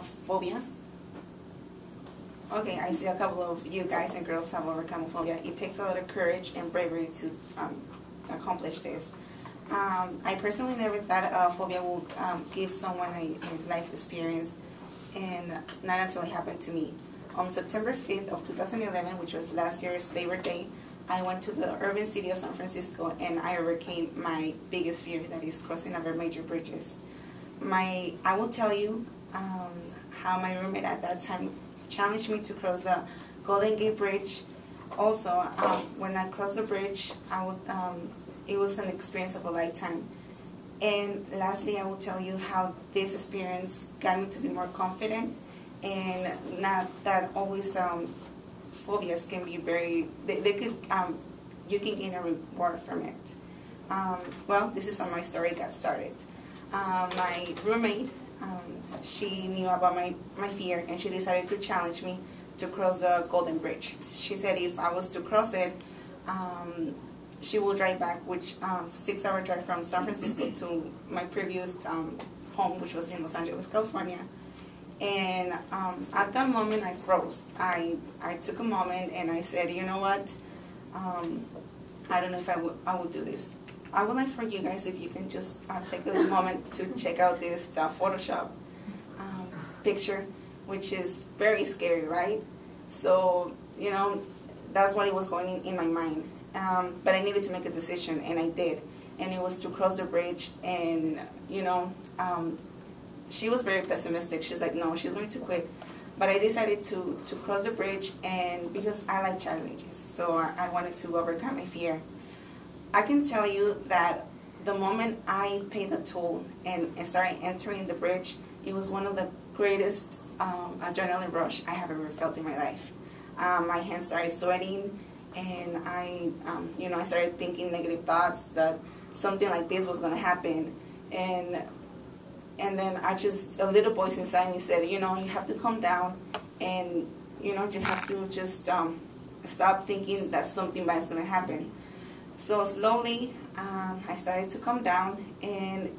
phobia? Okay, I see a couple of you guys and girls have overcome phobia. It takes a lot of courage and bravery to accomplish this. I personally never thought a phobia would give someone a life experience, and not until it happened to me. On September 5th of 2011, which was last year's Labor Day, I went to the urban city of San Francisco and I overcame my biggest fear, that is crossing over major bridges. I will tell you how my roommate at that time challenged me to cross the Golden Gate Bridge. Also, when I crossed the bridge, it was an experience of a lifetime. And lastly, I will tell you how this experience got me to be more confident, and not that always phobias can be very, you can gain a reward from it. Well, this is how my story got started. My roommate, she knew about my fear, and she decided to challenge me to cross the Golden Bridge. She said if I was to cross it, she will drive back, which 6-hour drive from San Francisco to my previous home, which was in Los Angeles, California. And at that moment, I froze. I took a moment and I said, you know what? I don't know if I would do this. I would like for you guys, if you can just take a moment to check out this Photoshop picture, which is very scary, right? So, you know, that's what it was going in my mind. But I needed to make a decision, and I did. And it was to cross the bridge, and, you know, she was very pessimistic. She's like, no, she's going to quit. But I decided to cross the bridge, and because I like challenges, so I wanted to overcome my fear. I can tell you that the moment I paid the toll and started entering the bridge, it was one of the greatest adrenaline rush I have ever felt in my life. My hands started sweating, and I started thinking negative thoughts that something like this was going to happen. And then a little voice inside me said, you know, you have to calm down, and, you know, you have to just stop thinking that something bad is going to happen. So slowly, I started to calm down, and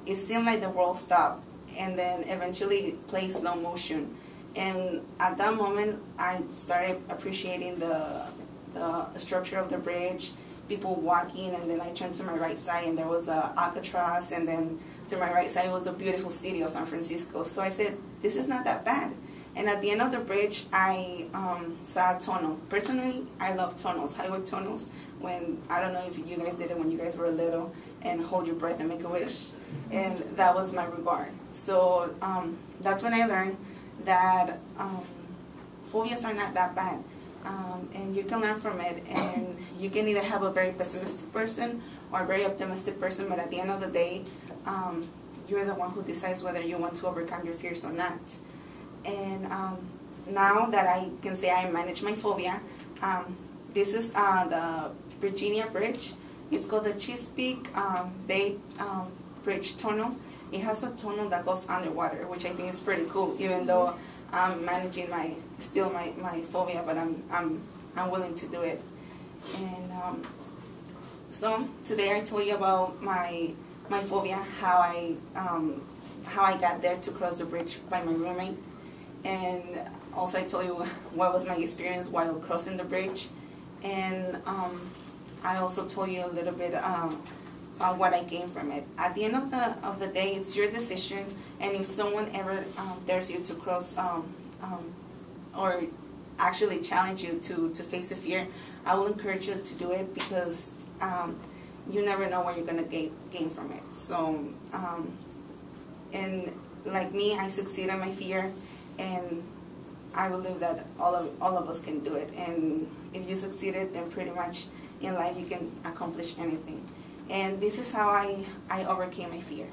it seemed like the world stopped, and then eventually played slow motion. And at that moment, I started appreciating the structure of the bridge, people walking, and then I turned to my right side, and there was the Alcatraz, and then to my right side was the beautiful city of San Francisco. So I said, this is not that bad. And at the end of the bridge, I saw a tunnel. Personally, I love tunnels, highway tunnels. When, I don't know if you guys did it when you guys were little, and hold your breath and make a wish. And that was my reward. So that's when I learned that phobias are not that bad. And you can learn from it, and you can either have a very pessimistic person or a very optimistic person, but at the end of the day, you're the one who decides whether you want to overcome your fears or not. And now that I can say I manage my phobia, this is the Virginia Bridge. It's called the Chesapeake Bay Bridge Tunnel. It has a tunnel that goes underwater, which I think is pretty cool, even though I'm managing my phobia, but I'm willing to do it. And so today I told you about my phobia, how I got there to cross the bridge by my roommate, and also I told you what was my experience while crossing the bridge, and I also told you a little bit what I gained from it. At the end of the day, it's your decision, and if someone ever dares you to cross or actually challenge you to face a fear, I will encourage you to do it, because you never know what you're going to gain from it. So, and like me, I succeeded in my fear, and I believe that all of us can do it. And if you succeeded, then pretty much in life you can accomplish anything. And this is how I overcame my fear.